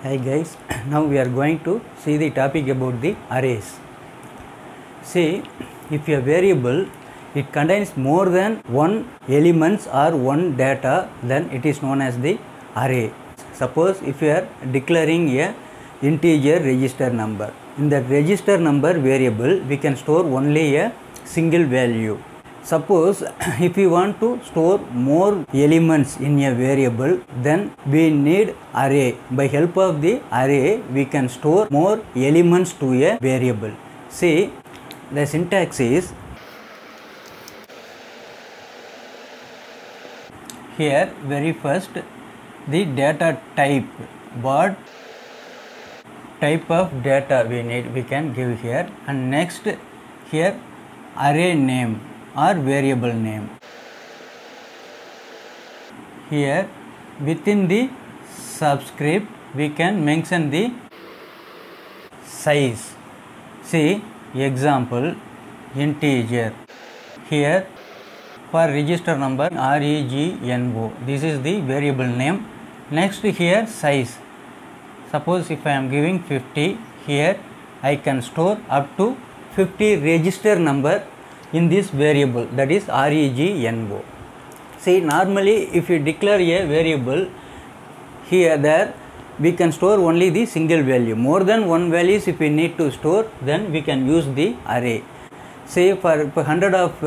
Hi guys, now we are going to see the topic about the arrays. See, if a variable it contains more than one elements or one data, then it is known as the array. Suppose if you are declaring a integer register number, in that register number variable we can store only a single value. Suppose if we want to store more elements in a variable, then we need array. By help of the array we can store more elements to a variable. See, the syntax is here. Very first, the data type, what type of data we need we can give here, and next here array name or variable name. Here within the subscript we can mention the size. See, example integer. Here for register number REGNO, this is the variable name. Next here size. Suppose if I am giving 50, here I can store up to 50 register number in this variable, that is REGNO. See, normally if you declare a variable, here there we can store only the single value. More than one values if we need to store, then we can use the array. Say for 100 of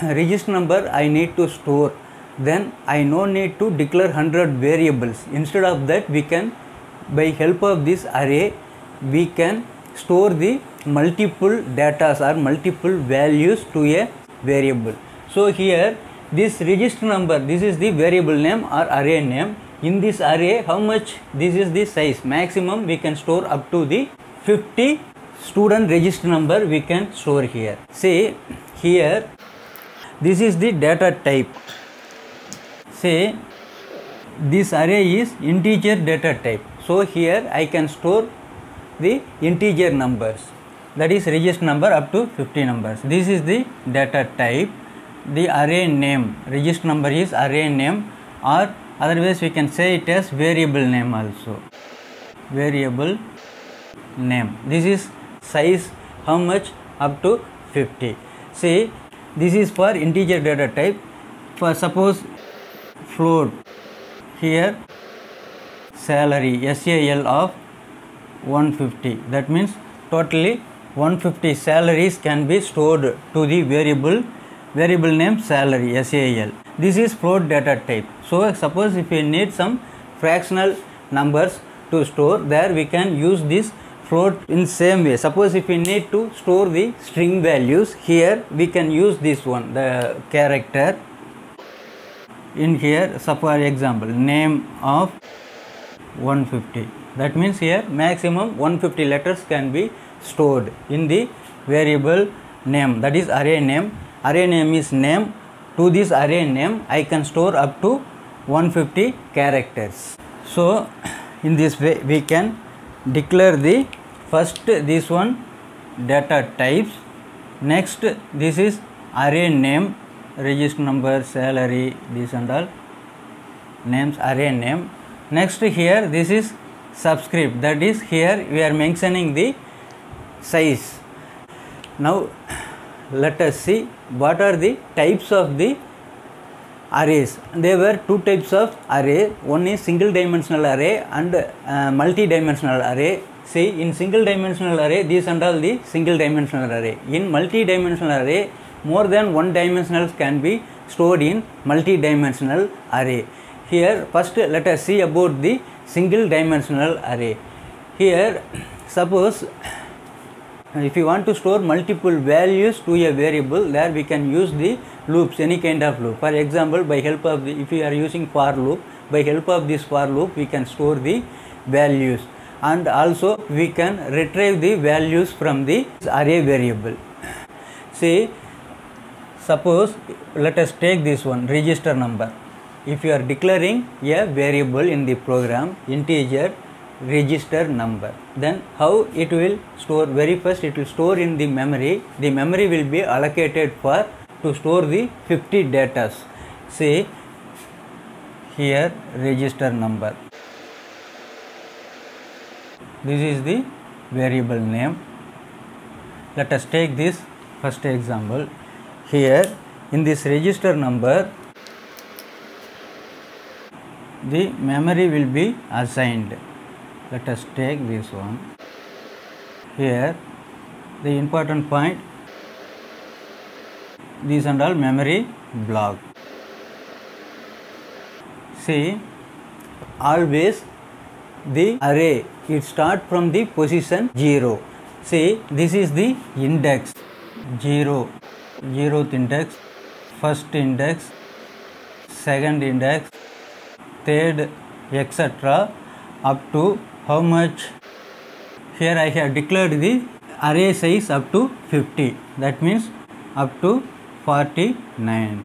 register number I need to store, then I no need to declare 100 variables. Instead of that, we can, by help of this array, we can store the multiple data or multiple values to a variable. So here this register number, this is the variable name or array name. In this array, how much this is the size? Maximum we can store up to the 50 student register number we can store here. See, here this is the data type. Say this array is integer data type. So here I can store the integer numbers, that is register number up to 50 numbers. This is the data type. The array name, register number is array name, or otherwise we can say it as variable name also. Variable name. This is size, how much? Up to 50. See, this is for integer data type. For suppose float, here salary SAL of 150, that means totally 150 salaries can be stored to the variable name salary SAL. This is float data type. So suppose if we need some fractional numbers to store, there we can use this float in same way. Suppose if we need to store the string values, here we can use this one, the character in here. So for example, name of 150, that means here maximum 150 letters can be stored in the variable name, that is array name. Array name is name. To this array name I can store up to 150 characters. So in this way we can declare the first this one data types. Next this is array name, register number, salary, this and all names, array name. Next here this is subscript, that is here we are mentioning the size. Now let us see what are the types of the arrays. There were two types of array. One is single dimensional array and multi-dimensional array. See, in single dimensional array, these and all the single dimensional array. In multi-dimensional array, more than one dimensionals can be stored in multi-dimensional array. Here first let us see about the single dimensional array. Here suppose if you want to store multiple values to a variable, there we can use the loops, any kind of loop. For example, by help of the, if you are using for loop, by help of this for loop we can store the values, and also we can retrieve the values from the array variable. See, suppose let us take this one, register number. If you are declaring a variable in the program, integer register number, then how it will store? Very first it will store in the memory. The memory will be allocated for to store the 50 datas. Say here register number. This is the variable name. Let us take this first example. Here in this register number, the memory will be assigned. Let us take this one. Here the important point, these and all memory block. See, always the array, it start from the position 0. See, this is the index 0, 0th index, first index, second index, third, etc. up to how much? Here I have declared the array size up to 50. That means up to 49.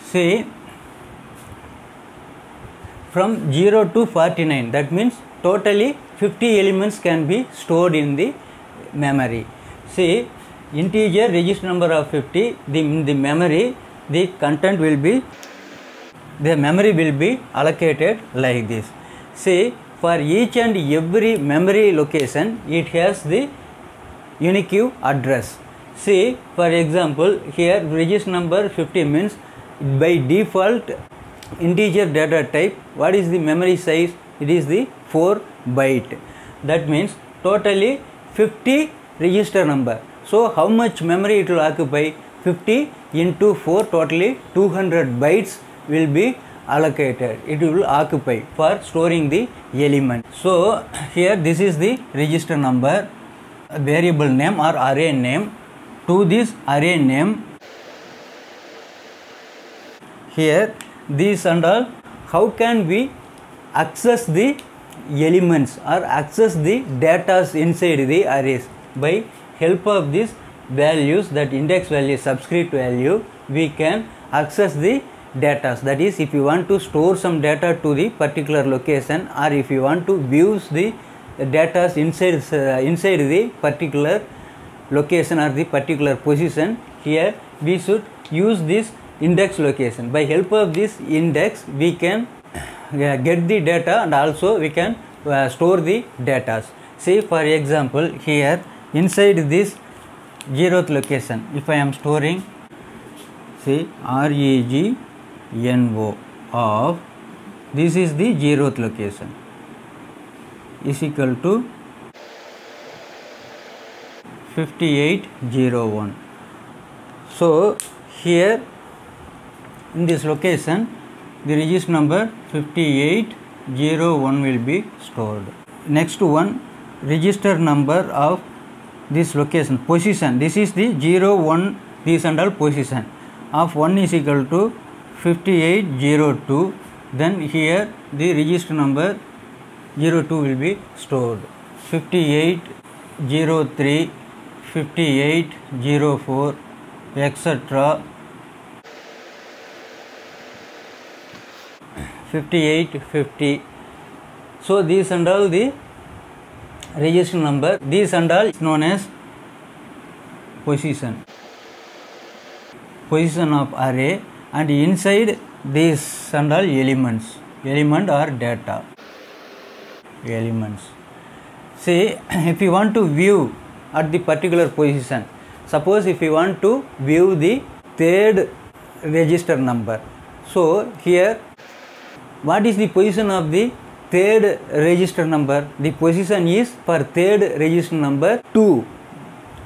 See, from 0 to 49, that means totally 50 elements can be stored in the memory. See, integer register number of 50, in the memory, the content will be, the memory will be allocated like this. See, for each and every memory location, it has the unique address. See, for example, here register number 50 means by default integer data type, what is the memory size? It is the 4 byte. That means totally 50 register number. So how much memory it will occupy? 50 into 4, totally 200 bytes will be allocated. It will occupy for storing the element. So here this is the register number, variable name or array name. To this array name, here these and all, how can we access the elements or access the data inside the arrays? By help of these values, that index value, subscript value, we can access the data. That is, if you want to store some data to the particular location, or if you want to view the data inside the particular location or the particular position, here we should use this index location. By help of this index, we can get the data and also we can store the data. See, for example, here inside this 0th location, if I am storing, see, regno of, this is the 0th location, is equal to 5801. So here in this location, the register number 5801 will be stored. Next one, register number of this location, position. This is the 0, 1, these and all position of 1 is equal to 5802. Then here the register number 02 will be stored. 5803, 5804, etc. 5850. So these and all the register number, these and all is known as position of array, and inside these and all elements, element or data, elements. See, if you want to view at the particular position, suppose if you want to view the third register number, so here what is the position of the third register number? The position is for third register number 2,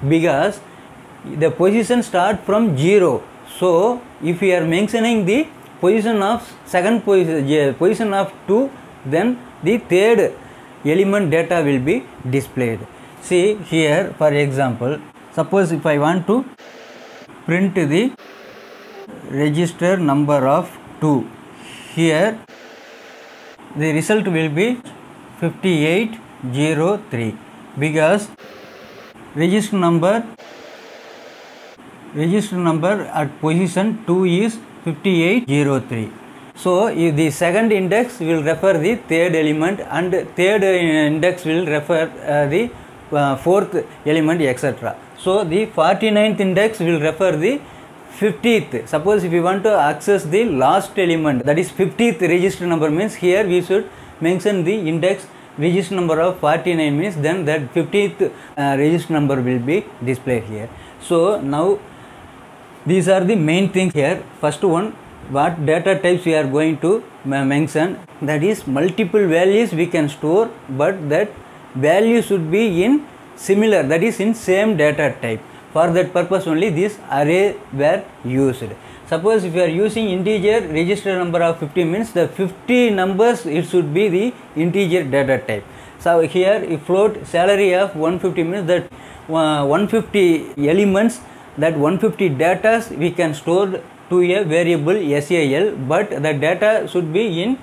because the position start from 0. So if we are mentioning the position of second position of 2, then the third element data will be displayed. See here, for example, suppose if I want to print the register number of 2, here the result will be 5803, because register number at position 2 is 5803. So if the second index will refer the third element, and third index will refer the fourth element, etc. So the 49th index will refer the 50th. Suppose if we want to access the last element, that is 50th register number, means here we should mention the index register number of 49 means then that 50th register number will be displayed here. So now these are the main things here. First one, what data types we are going to mention, that is multiple values we can store, but that value should be in similar, that is in same data type. For that purpose only this array were used. Suppose if you are using integer register number of 50 means the 50 numbers it should be the integer data type. So here if float salary of 150 means that 150 elements, that 150 data we can store to a variable SAL, but the data should be in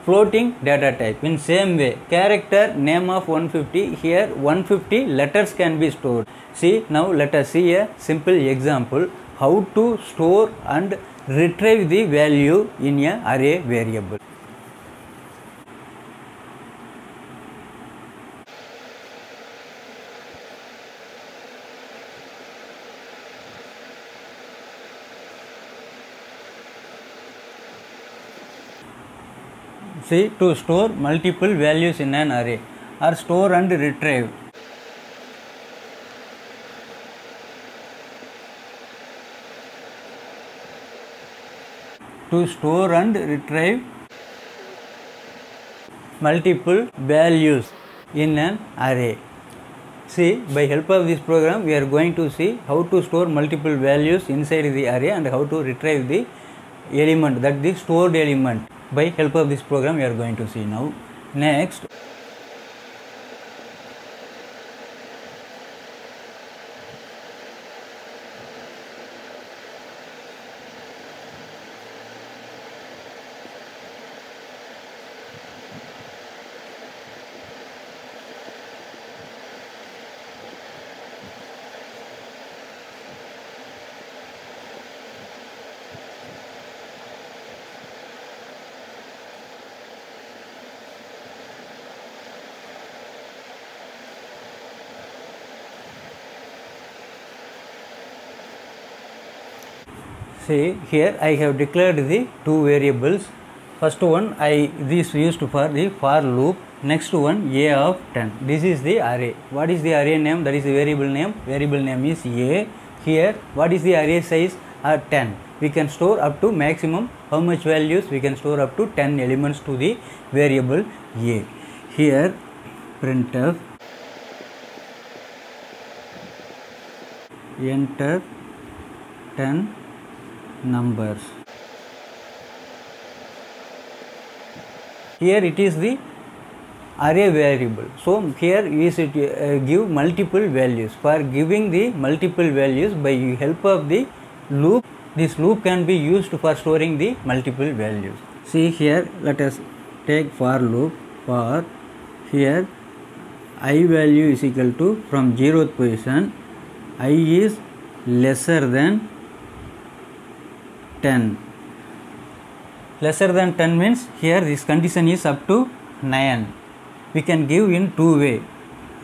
floating data type. In same way, character name of 150, here 150 letters can be stored. See, now let us see a simple example how to store and retrieve the value in a array variable. See, to store multiple values in an array or store and retrieve. To store and retrieve multiple values in an array. See, by help of this program we are going to see how to store multiple values inside the array and how to retrieve the element, that the stored element. By help of this program we are going to see now. Next, see here I have declared the two variables. First one this used for the for loop. Next one a of 10. This is the array. What is the array name? That is the variable name. Variable name is a. Here what is the array size? 10. We can store up to maximum how much values? We can store up to 10 elements to the variable a. Here printf enter 10 numbers. Here it is the array variable. So here we should give multiple values. For giving the multiple values by help of the loop, this loop can be used for storing the multiple values. See here, let us take for loop. For here I value is equal to from 0th position, I is lesser than 10. Lesser than 10 means here this condition is up to 9. We can give in two way,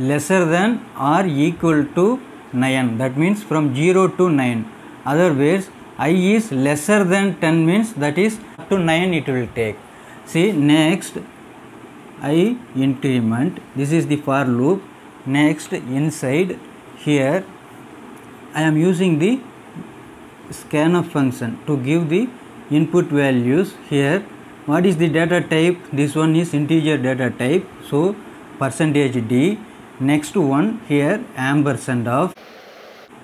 lesser than or equal to 9, that means from 0 to 9. Otherwise I is lesser than 10 means that is up to 9 it will take. See, next I increment, this is the for loop. Next inside here I am using the scanf function to give the input values. Here what is the data type? This one is integer data type, so %d. Next one here ampersand of,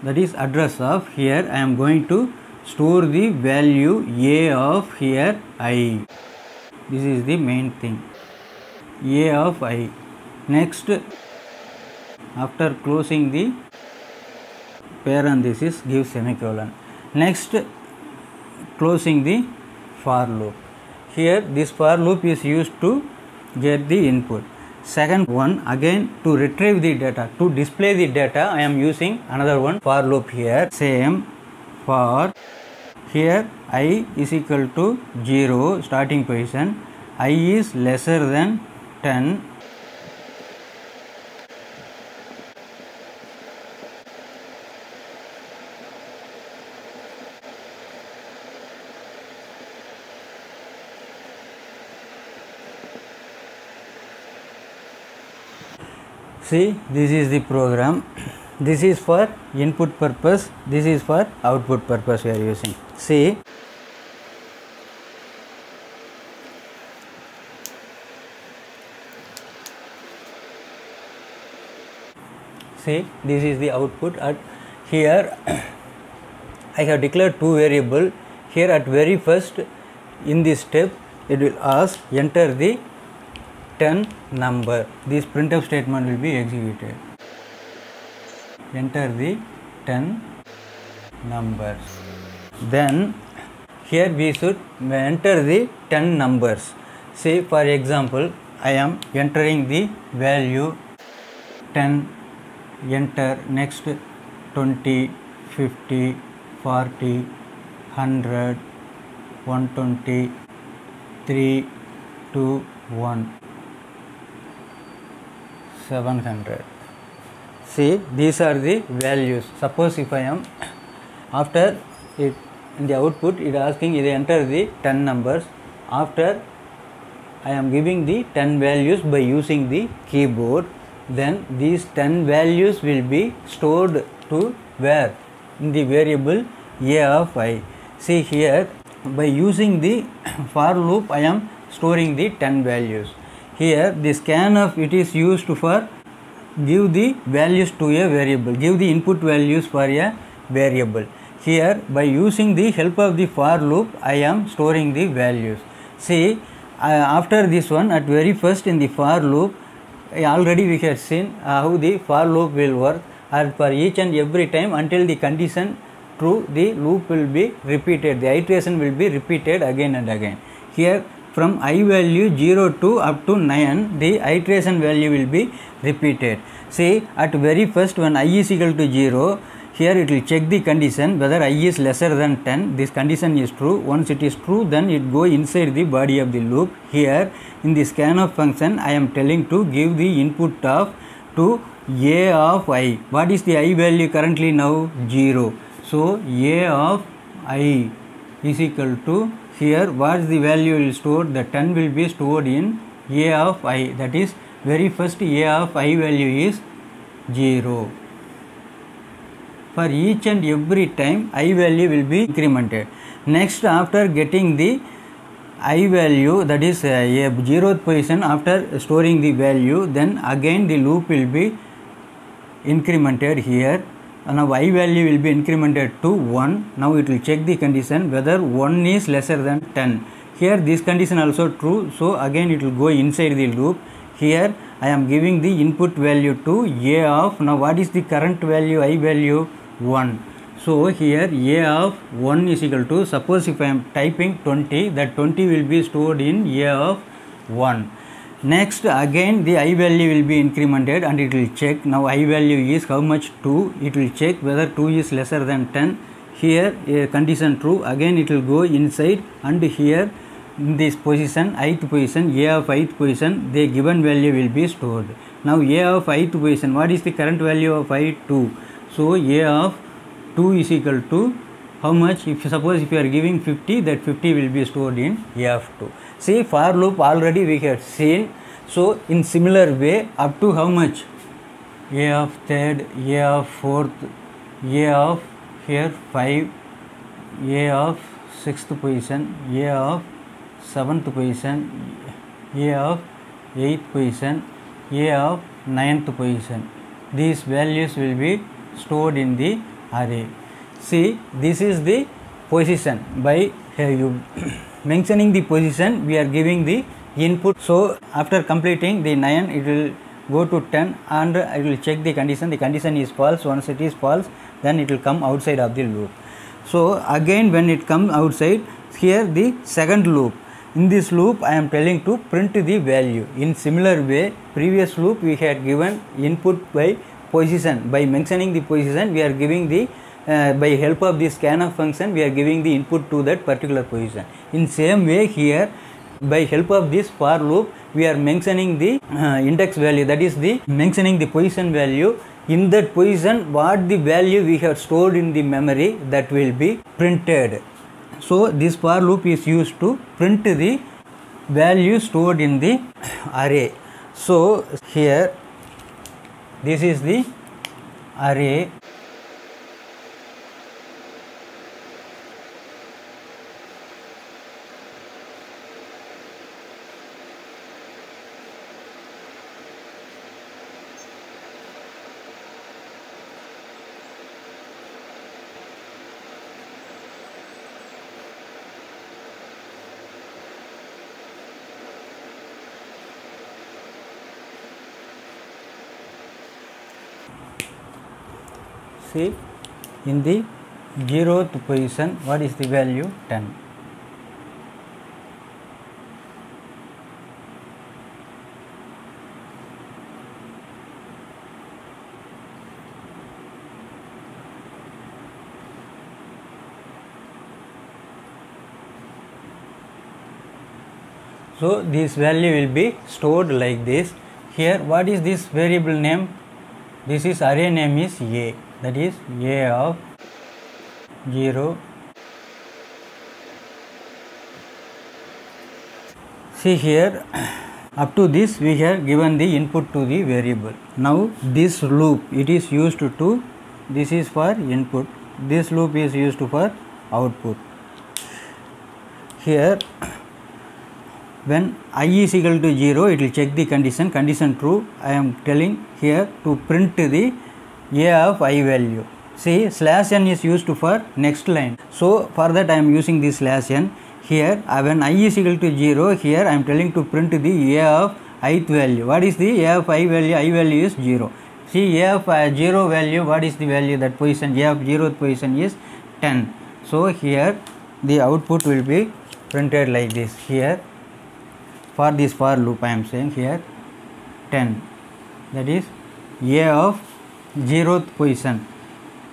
that is address of. Here I am going to store the value a of here I. This is the main thing, a of I. Next, after closing the parenthesis, give semicolon. Next, closing the for loop. Here this for loop is used to get the input. Second one, again to retrieve the data, to display the data, I am using another one for loop here. Same for here I is equal to 0 starting position, I is lesser than 10. See, this is the program. This is for input purpose, this is for output purpose we are using. See, this is the output. At here I have declared two variables. Here at very first in this step it will ask enter the 10 number. This printf statement will be executed. Enter the 10 numbers. Then here we should enter the 10 numbers. Say for example I am entering the value 10, enter, next 20, 50, 40, 100, 120, 3, 2, 1, 700. See, these are the values. Suppose if I am after it in the output it asking it enter the 10 numbers. After I am giving the 10 values by using the keyboard, then these 10 values will be stored to where? In the variable a of I. See here, by using the for loop I am storing the 10 values. Here the scanf it is used for give the values to a variable, give the input values for a variable. Here by using the help of the for loop I am storing the values. See, after this one at very first in the for loop already we have seen how the for loop will work, and for each and every time until the condition true the loop will be repeated, the iteration will be repeated again and again. Here from I value 0 to up to 9 the iteration value will be repeated. See, at very first when I is equal to 0, here it will check the condition whether I is lesser than 10, this condition is true. Once it is true, then it go inside the body of the loop. Here in the scanf function I am telling to give the input of to a of I. What is the I value currently now? 0. So a of I is equal to, here what is the value will store? The 10 will be stored in a of I, that is very first a of I value is 0. For each and every time I value will be incremented. Next, after getting the I value, that is a 0th position, after storing the value, then again the loop will be incremented here. Now I value will be incremented to 1. Now it will check the condition whether 1 is lesser than 10. Here this condition also true, so again it will go inside the loop. Here I am giving the input value to a of, now what is the current value? I value 1. So here a of 1 is equal to, suppose if I am typing 20, that 20 will be stored in a of 1. Next again the I value will be incremented and it will check. Now I value is how much? 2. It will check whether 2 is lesser than 10. Here condition true, again it will go inside, and here in this position, ith position, a of ith position, the given value will be stored. Now a of ith position, what is the current value of I? 2. So a of 2 is equal to how much? If suppose if you are giving 50, that 50 will be stored in a of 2. See, for loop already we have seen. So in similar way, up to how much? A of third, a of fourth, a of here 5, a of sixth position, a of seventh position, a of eighth position, a of ninth position. These values will be stored in the array. See, this is the position. By you mentioning the position, we are giving the input. So after completing the 9, it will go to 10 and it will check the condition. The condition is false. Once it is false, then it will come outside of the loop. So again when it comes outside, here the second loop. In this loop I am telling to print the value. In similar way, previous loop we had given input by position. By mentioning the position, we are giving the by help of the scanf function we are giving the input to that particular position. In same way here, by help of this for loop we are mentioning the index value, that is the mentioning the position value. In that position what the value we have stored in the memory, that will be printed. So this for loop is used to print the value stored in the array. So here This is the array. See, in the 0th position, what is the value? 10. So this value will be stored like this. Here, what is this variable name? This is array name is A, that is A of 0. See here, up to this we have given the input to the variable. Now this loop, it is used to, this is for input, this loop is used for output. Here, when I is equal to 0, it will check the condition, condition true. I am telling here to print the A of I value. See, slash n is used for next line. So for that I am using this slash n. Here when I is equal to 0, here I am telling to print the A of ith value. What is the A of I value? I value is 0. See, A of 0 value, what is the value? That position, A of 0th position is 10. So here the output will be printed like this. Here, for this for loop I am saying here 10, that is A of 0th position,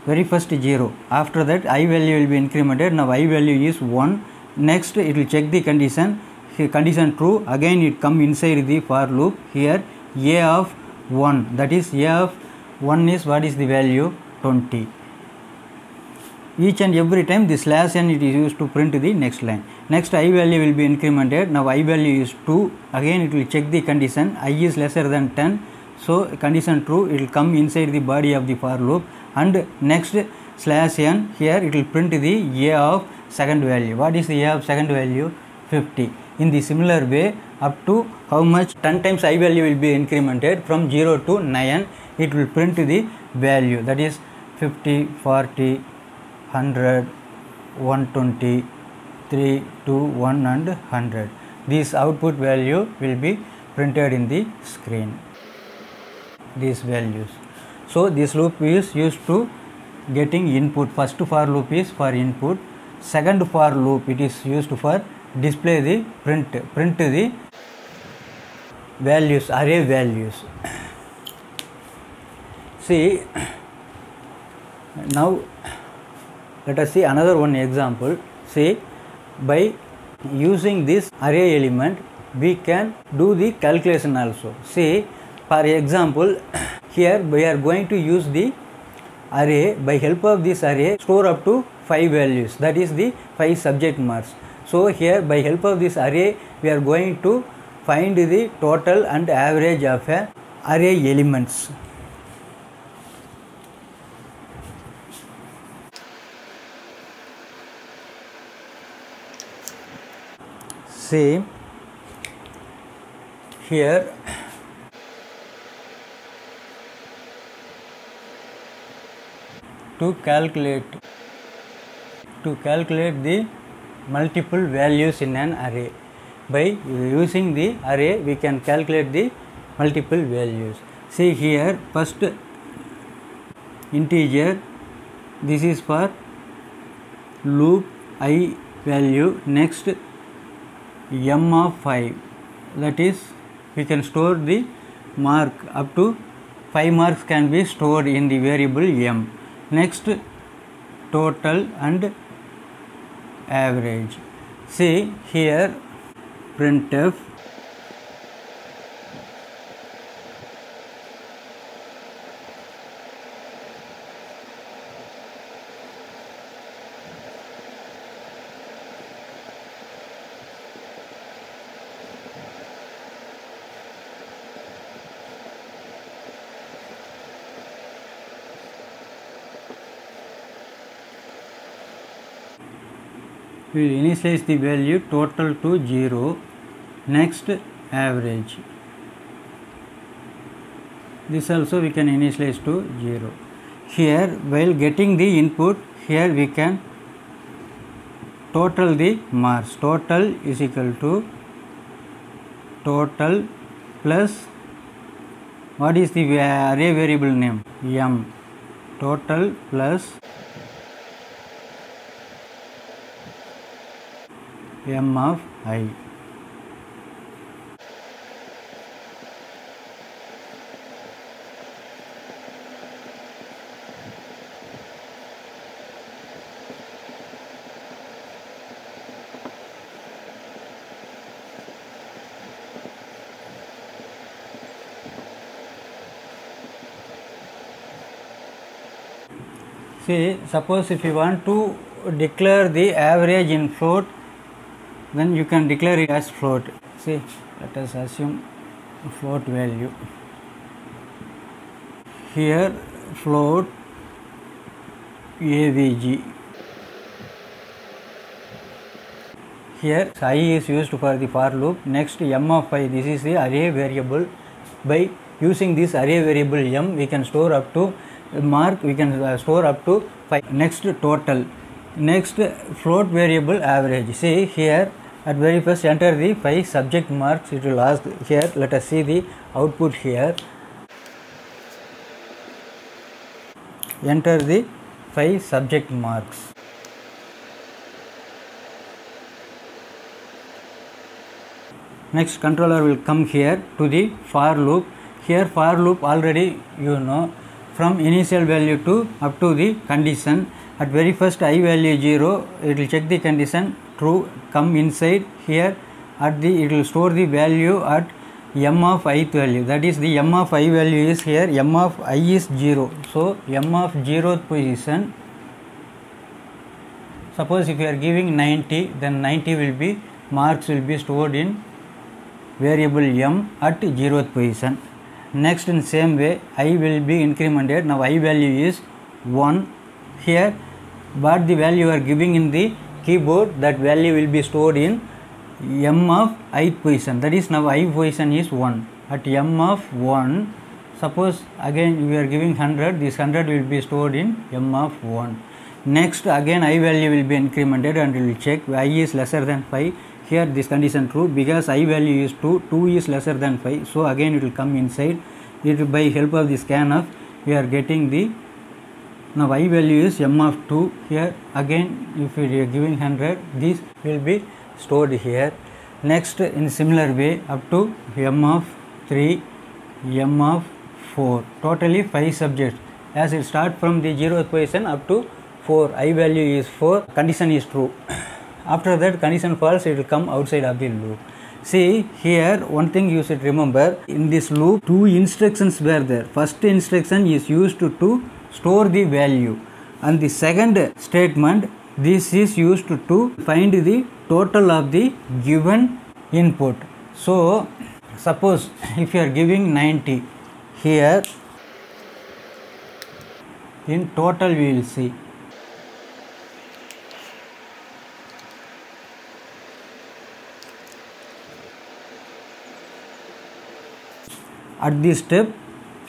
very first 0. After that I value will be incremented. Now I value is 1. Next it will check the condition, condition true, again it come inside the for loop. Here A of 1, that is A of 1 is what is the value? 20. Each and every time the slash n it is used to print the next line. Next I value will be incremented. Now I value is 2. Again it will check the condition, I is lesser than 10. So condition true, it will come inside the body of the for loop. And next slash n, here it will print the A of second value. What is the A of second value? 50. In the similar way, up to how much? 10 times I value will be incremented from 0 to 9. It will print the value, that is 50, 40, 100, 120, 3, 2, 1 and 100. This output value will be printed in the screen, these values. So this loop is used to getting input. First for loop is for input. Second for loop it is used for display the print the values, array values. See, now let us see another one example. See, by using this array element we can do the calculation also. See, for example, here we are going to use the array. By help of this array, store up to 5 values, that is the 5 subject marks. So here by help of this array we are going to find the total and average of a array elements. See, here to calculate the multiple values in an array. By using the array we can calculate the multiple values. See here, first integer, this is for loop I value. Next m of 5, that is we can store the mark, up to 5 marks can be stored in the variable m. Next total and average. See here, printf we will initialize the value total to 0. Next average. This also we can initialize to 0. Here while getting the input, here we can total the marks. Total is equal to total plus what is the array variable name? M. Total plus M of I. See, suppose if you want to declare the average in float, then you can declare it as float. See, let us assume float value. Here float AVG. Here I is used for the for loop. Next M of I, this is the array variable. By using this array variable M, we can store up to mark, we can store up to 5. Next total. Next float variable average. See here at very first enter the 5 subject marks. It will ask here. Let us see the output here. Enter the 5 subject marks. Next controller will come here to the for loop. Here for loop already you know, from initial value to up to the condition. At very first I value 0, it will check the condition true, come inside here at the, it will store the value at M of ith value, that is the M of I value is here, M of I is 0. So M of 0th position, suppose if you are giving 90, then 90 will be, marks will be stored in variable M at 0th position. Next in same way I will be incremented. Now I value is 1. Here what the value you are giving in the keyboard, that value will be stored in M of ith position, that is now I position is 1. At M of 1, suppose again we are giving 100, this 100 will be stored in M of 1. Next again I value will be incremented and we will check I is lesser than 5. Here this condition true because I value is 2, 2 is lesser than 5. So again it will come inside. It by help of the scanf we are getting the, now I value is M of 2. Here again if we are giving 100, this will be stored here. Next in similar way up to M of 3, M of 4, totally 5 subjects. As it start from the 0th position up to 4, I value is 4, condition is true. After that condition false, it will come outside of the loop. See here one thing you should remember, in this loop 2 instructions were there. First instruction is used to store the value, and the second statement, this is used to find the total of the given input. So suppose if you are giving 90, here in total we will see at this step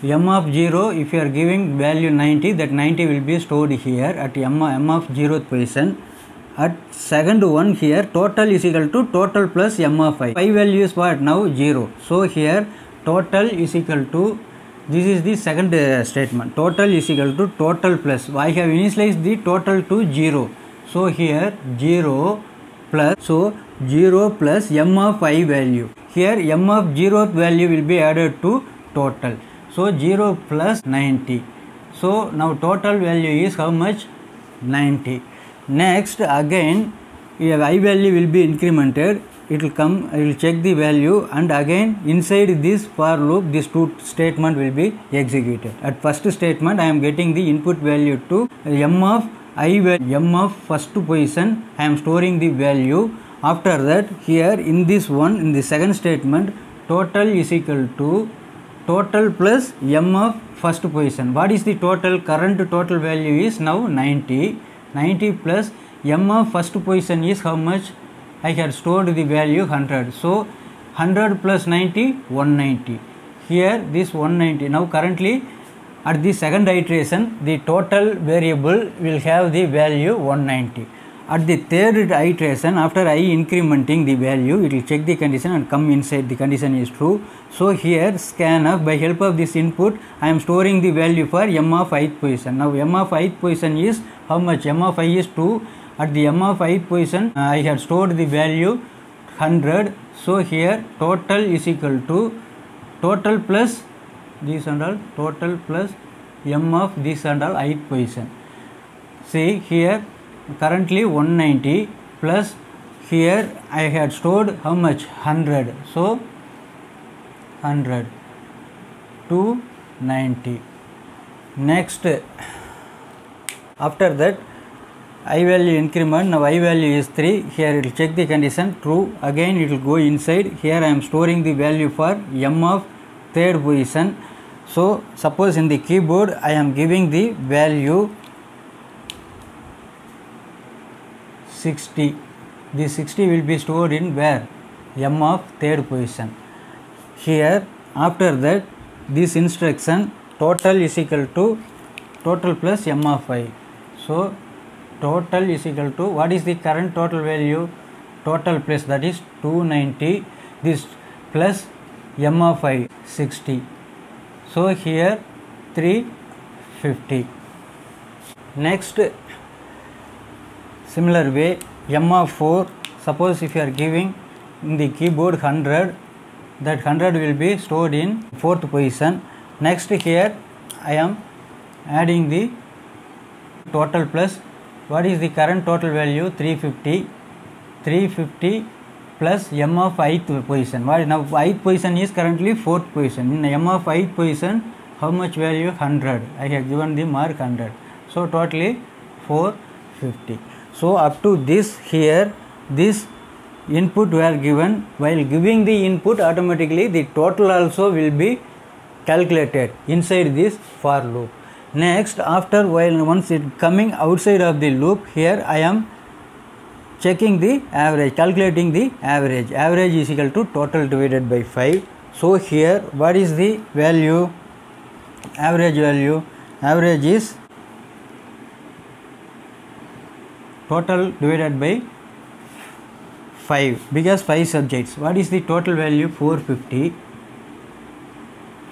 M of 0, if you are giving value 90, that 90 will be stored here at M of 0th position. At second one here, total is equal to total plus M of I. I value is what? Now 0. So here total is equal to, this is the second statement, total is equal to total plus, I have initialized the total to 0. So here 0 plus, so 0 plus M of I value. Here M of 0th value will be added to total. So 0 plus 90. So now total value is how much? 90. Next again I value will be incremented. It will come, I will check the value, and again inside this for loop this two statement will be executed. At first statement I am getting the input value to M of I value, M of first position I am storing the value. After that here in this one, in the second statement, total is equal to total plus M of first position. What is the total? Current total value is now 90. 90 plus m of first position is how much? I had stored the value 100. So 100 plus 90, 190. Here this 190. Now currently at the second iteration, the total variable will have the value 190. At the third iteration, after I incrementing the value, it will check the condition and come inside the condition is true. So here scanf, by help of this input, I am storing the value for m of ith position. Now m of ith position is how much? M of I is 2. At the m of ith position, I had stored the value 100. So here total is equal to total plus this and all, total plus m of this and all ith position. See here currently 190 plus here I had stored how much? 100. So 100 290. Next, after that I value increment. Now I value is 3. Here it will check the condition true. Again it will go inside. Here I am storing the value for m of third position. So suppose in the keyboard I am giving the value 60. This 60 will be stored in where? M of third position. Here after that this instruction total is equal to total plus m of I. So total is equal to what is the current total value? Total plus, that is 290, this plus m of I 60. So here 350. Next, similar way m of 4, suppose if you are giving in the keyboard 100, that 100 will be stored in fourth position. Next here I am adding the total plus what is the current total value? 350. 350 plus m of ith position. What now ith position is currently fourth position. In m of ith position, how much value? 100. I have given the mark 100. So totally 450. So up to this here, this input were given. While giving the input, automatically the total also will be calculated inside this for loop. Next, after while once it coming outside of the loop, here I am checking the average, calculating the average. Average is equal to total divided by 5. So here what is the value? Average value. Average is total divided by 5 because 5 subjects. What is the total value? 450.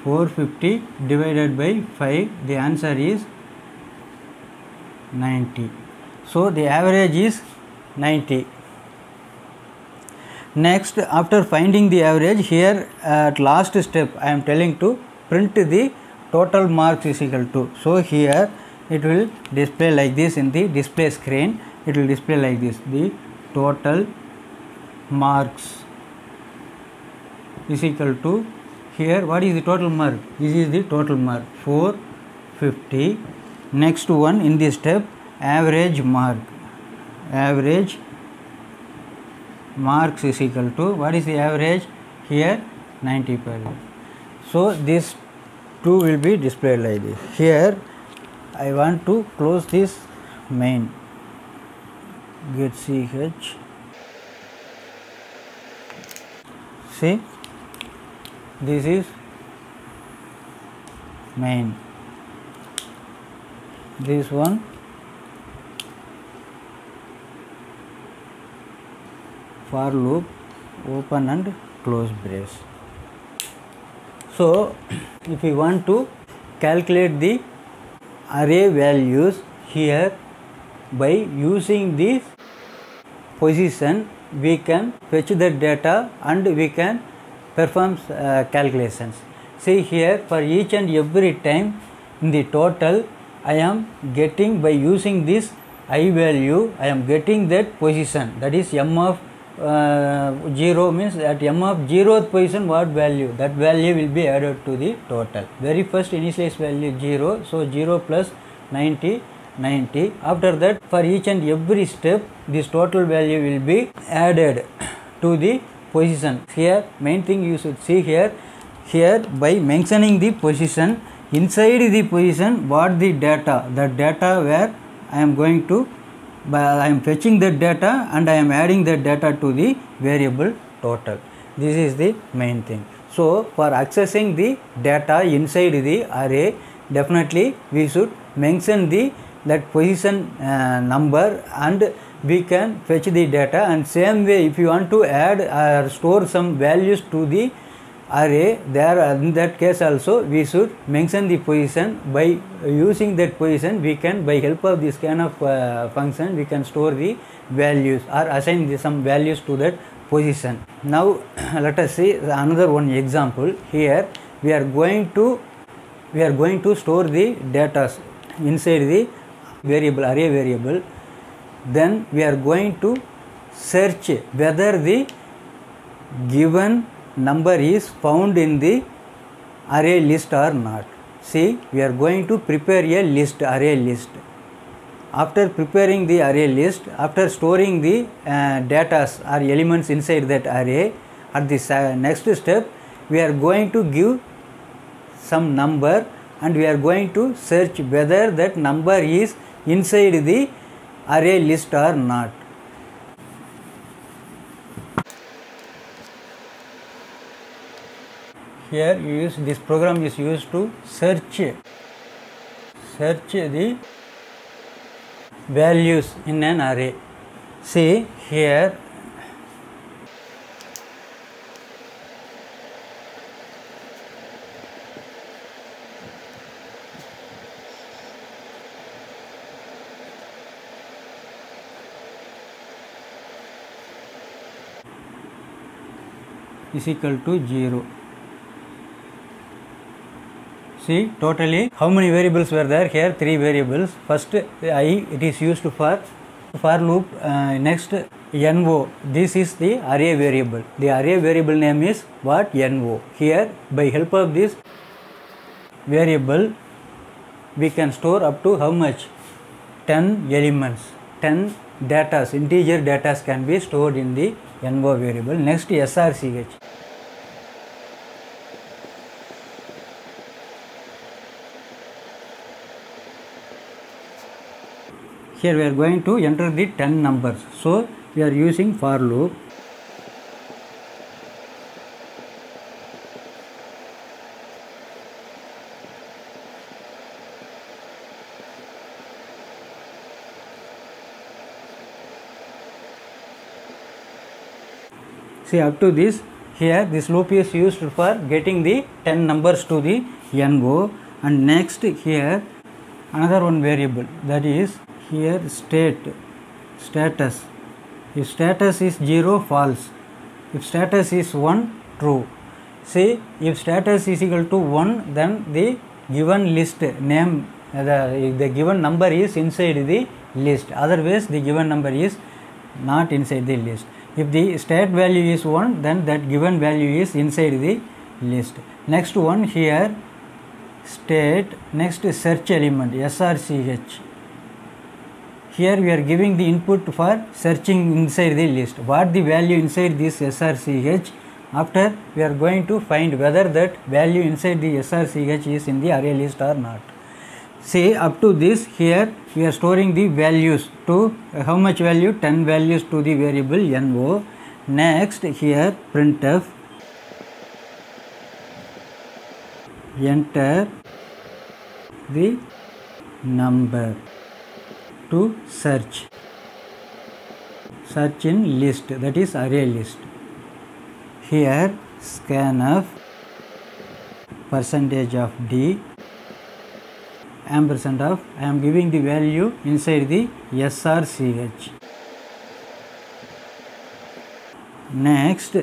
450 divided by 5, the answer is 90. So the average is 90. Next, after finding the average, here at last step I am telling to print the total marks is equal to. So here it will display like this in the display screen. It will display like this, the total marks is equal to, here what is the total mark? This is the total mark 450. Next one in this step, average mark. Average marks is equal to, what is the average? Here 90%. So this two will be displayed like this. Here I want to close this main. Get ch. See, this is main. This one for loop, open and close brace. So if we want to calculate the array values here by using this position, we can fetch the data and we can perform calculations. See here, for each and every time in the total I am getting, by using this I value, I am getting that position, that is m of 0 means at m of 0th position what value, that value will be added to the total. Very first initialize value 0, so 0 plus 90, 90. After that, for each and every step this total value will be added to the position. Here main thing you should see here, by mentioning the position, inside the position what the data, the data where I am going to I am fetching that data and I am adding that data to the variable total. This is the main thing. So for accessing the data inside the array, definitely we should mention that position number, and we can fetch the data. And same way, if you want to add or store some values to the array, there in that case also we should mention the position. By using that position, we can, by help of the scanf function, we can store the values or assign some values to that position. Now let us see another one example. Here we are going to store the data inside the variable, array variable. Then we are going to search whether the given number is found in the array list or not. See, we are going to prepare a list, array list. After preparing the array list, after storing the data or elements inside that array, at the next step we are going to give some number, and we are going to search whether that number is inside the array list or not. Here this program is used to search the values in an array. See here, is equal to 0. See, totally how many variables were there? Here 3 variables. First I, it is used for loop. Next no, this is the array variable. The array variable name is what? No. Here by help of this variable we can store up to how much? 10 elements, 10 datas, integer datas can be stored in the no variable. Next srch. Here we are going to enter the 10 numbers. So we are using for loop. See, up to this, here this loop is used for getting the 10 numbers to the no. And next here another one variable, that is here status. If status is 0, false. If status is 1, true. See, if status is equal to 1, then the given list name, the given number is inside the list. Otherwise the given number is not inside the list. If the state value is 1, then that given value is inside the list. Next one here state, next search element srch. Here we are giving the input for searching inside the list. What the value inside this srch? After we are going to find whether that value inside the srch is in the array list or not. See, up to this, here we are storing the values to how much value? 10 values to the variable no. Next here printf, enter the number to search in list, that is array list. Here scanf %d ampersand of, I am giving the value inside the srch. Next,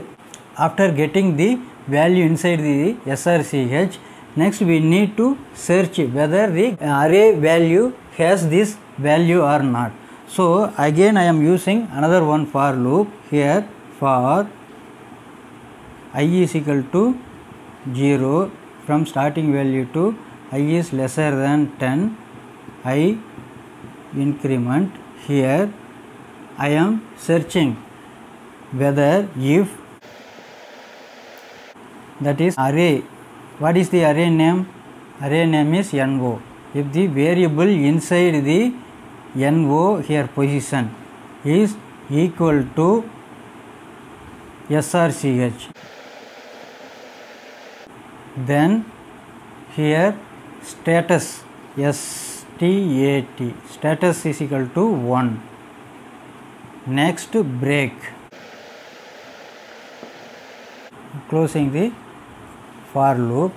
after getting the value inside the srch, next we need to search whether the array value has this value or not. So again I am using another one for loop. Here for I is equal to 0 from starting value to I is lesser than 10, I increment. Here I am searching whether if, that is array, what is the array name? Array name is no. If the variable inside the NO here position is equal to SRCH. Then here status STAT, status is equal to 1. Next break, closing the for loop.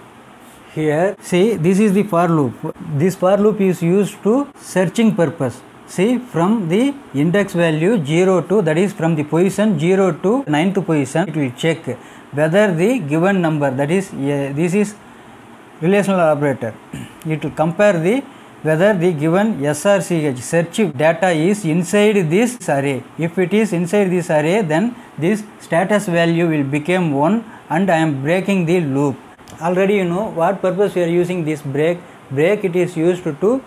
Here see, this is the for loop. This for loop is used to searching purpose. See, from the index value 0 to, that is from the position 0 to 9th position, it will check whether the given number, that is this is relational operator, it will compare the whether the given SRCH search data is inside this array. If it is inside this array, then this status value will become 1 and I am breaking the loop. Already you know what purpose we are using this break. Break, it is used to,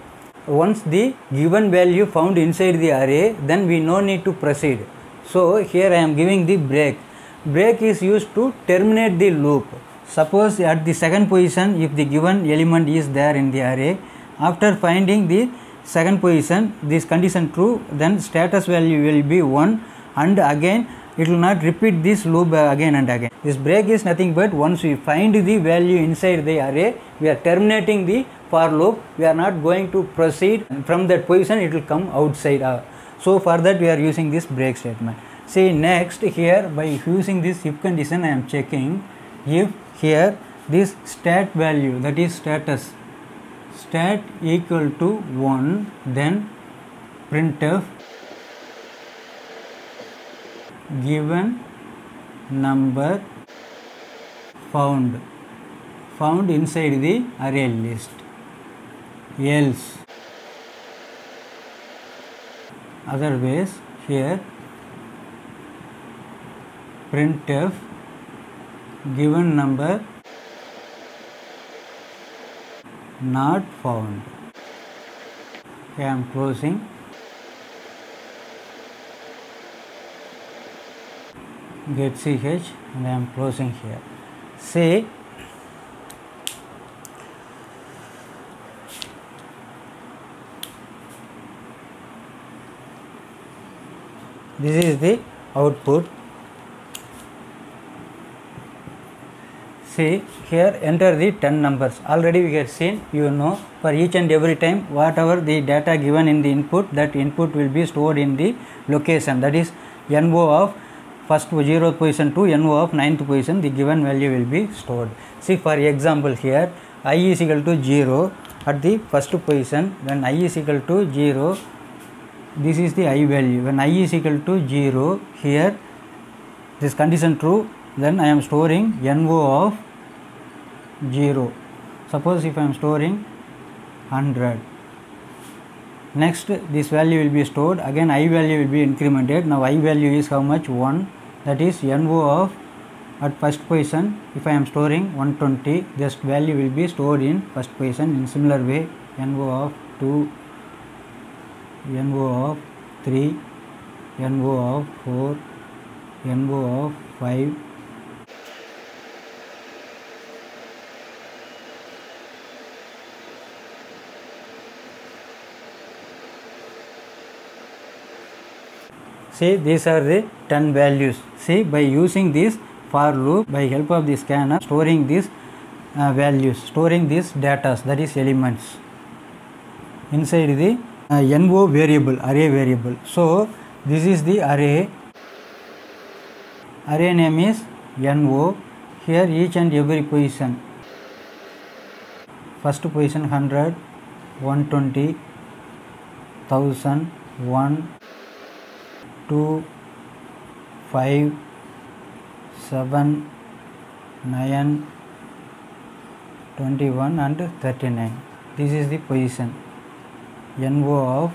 once the given value found inside the array, then we no need to proceed. So here I am giving the break. Break is used to terminate the loop. Suppose at the second position, if the given element is there in the array, after finding the second position, this condition true, then status value will be 1 and again it will not repeat this loop again and again. This break is nothing but once we find the value inside the array, we are terminating the for loop. We are not going to proceed from that position, it will come outside. So for that we are using this break statement. See, next here by using this if condition I am checking if here this stat value, that is status, stat equal to 1, then printf given number found inside the array list, else otherwise here printf given number not found. Okay, I am closing. Get ch and I am closing here. Say this is the output. See, here enter the 10 numbers. Already we have seen, you know, for each and every time whatever the data given in the input, that input will be stored in the location, that is NO of first 0th position to NO of 9th position, the given value will be stored. See, for example here I is equal to 0 at the first position, when I is equal to 0, this is the I value. When I is equal to 0, here this condition true, then I am storing NO of 0. Suppose if I am storing 100, next this value will be stored, again I value will be incremented. Now I value is how much? 1, that is NO of at first position. If I am storing 120, this value will be stored in first position. In similar way, NO of 2, NO of 3, NO of 4, NO of 5, see, these are the 10 values. See, by using this for loop, by help of the scanner, storing these values, storing these data, that is elements, inside the NO variable, array variable. So this is the array name is NO. Here each and every position, first position 100, 120, 1000, 1, 2, 5, 7, 9, 21 and 39. This is the position. NO of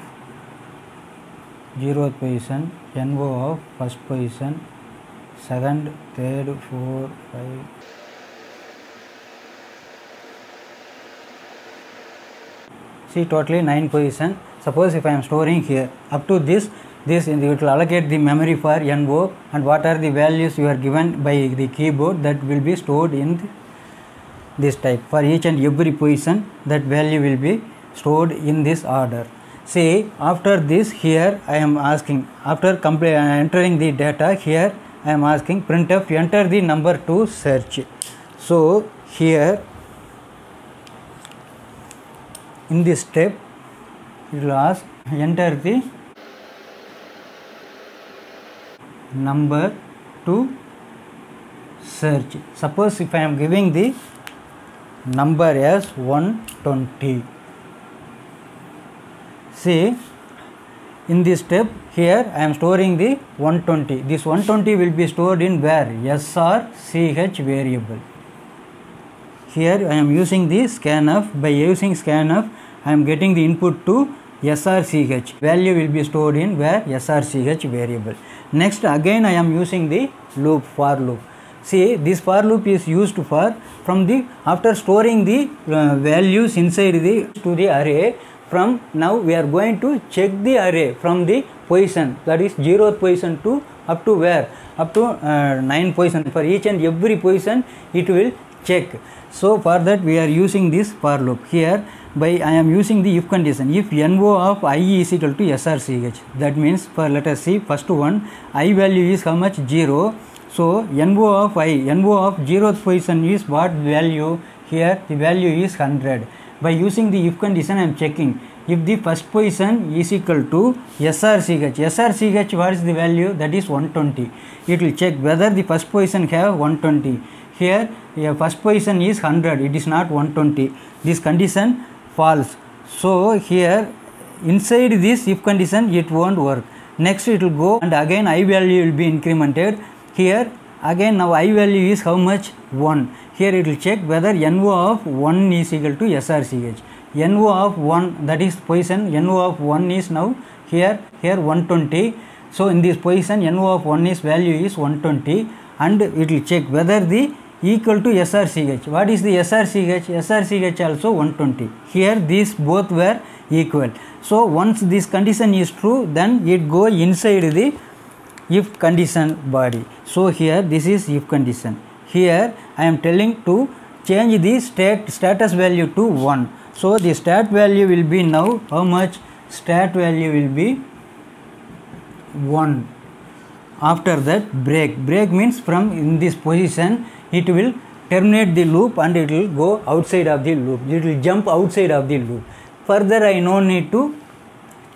0th position, NO of first position, second, third, 4, 5. See, totally 9 position. Suppose if I am storing here up to this it will allocate the memory for NO, and what are the values you are given by the keyboard, that will be stored in this type. For each and every position, that value will be stored in this order. See, after this here I am asking, after entering the data, here I am asking printf enter the number to search. So here in this step it will ask enter the number to search. Suppose if I am giving the number as 120. See, in this step here I am storing the 120. This 120 will be stored in where? SRCH variable. Here I am using the scanf. By using scanf I am getting the input to SRCH. Value will be stored in where? SRCH variable. Next again I am using the loop, for loop. See, this for loop is used for from the after storing the values inside the to the array. From now we are going to check the array from the position, that is 0th position to up to where? Up to 9 position. For each and every position it will check. So for that we are using this for loop. Here by I am using the if condition. If NO of I is equal to SRCH, that means for let us see first one, I value is how much? 0. So NO of I, NO of 0th position is what value? Here the value is 100. By using the if condition I am checking if the first position is equal to SRCH. SRCH what is the value? That is 120. It will check whether the first position have 120. Here first position is 100. It is not 120. This condition false. So here inside this if condition it won't work. Next it will go and again I value will be incremented. Here again now I value is how much? 1. Here it will check whether NO of 1 is equal to SRCH. NO of 1, that is position, NO of 1 is now here 120. So in this position NO of 1 is value is 120 and it will check whether the equal to SRCH. What is the SRCH? SRCH also 120. Here these both were equal. So once this condition is true, then it go inside the if condition body. So here this is if condition. Here I am telling to change the status value to 1. So the stat value will be now how much? Stat value will be 1. After that break. Break means from in this position it will terminate the loop and it will go outside of the loop. It will jump outside of the loop. Further I no need to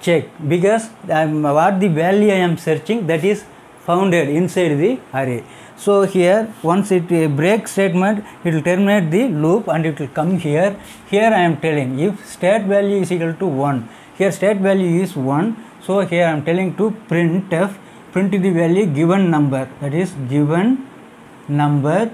check because what the value I am searching, that is founded inside the array. So here once it break statement, it will terminate the loop and it will come here. Here I am telling if stat value is equal to 1. Here stat value is 1. So here I am telling to printf, print the value given number, that is given number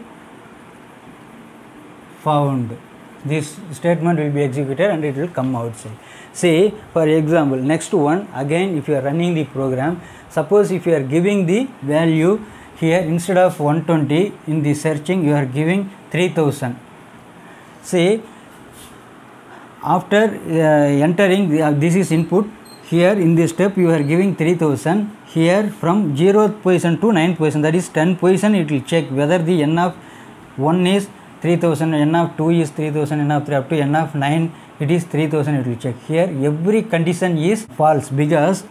found. This statement will be executed and it will come outside. Say for example next one, again if you are running the program, suppose if you are giving the value here instead of 120 in the searching you are giving 3000. Say after entering this is input, here in this step you are giving 3000. Here from 0th position to 9th position, that is 10 position, it will check whether the n of 1 is 3000, n of 2 is 3000, n of 3 up to n of 9 it is 3000, it will check. Here every condition is false because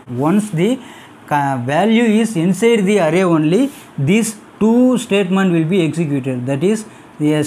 once the value is inside the array only, these two statement will be executed, that is the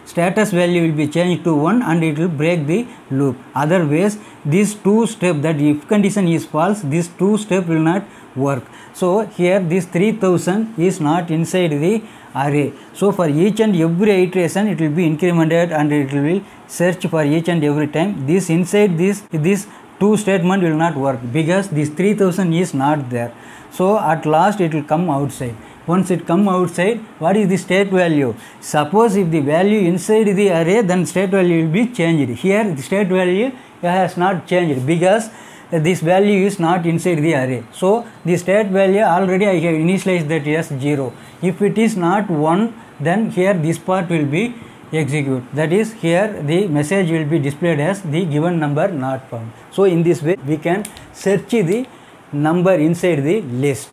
status value will be changed to 1 and it will break the loop. Otherwise these two steps, that if condition is false, these two steps will not work. So here this 3000 is not inside the array. So for each and every iteration it will be incremented and it will search for each and every time. This inside this two statement will not work because this 3000 is not there. So at last it will come outside. Once it come outside, what is the state value? Suppose if the value inside the array, then state value will be changed. Here the state value has not changed because this value is not inside the array. So the state value already I have initialized that as 0. If it is not 1, then here this part will be execute. That is here the message will be displayed as the given number not found. So in this way we can search the number inside the list.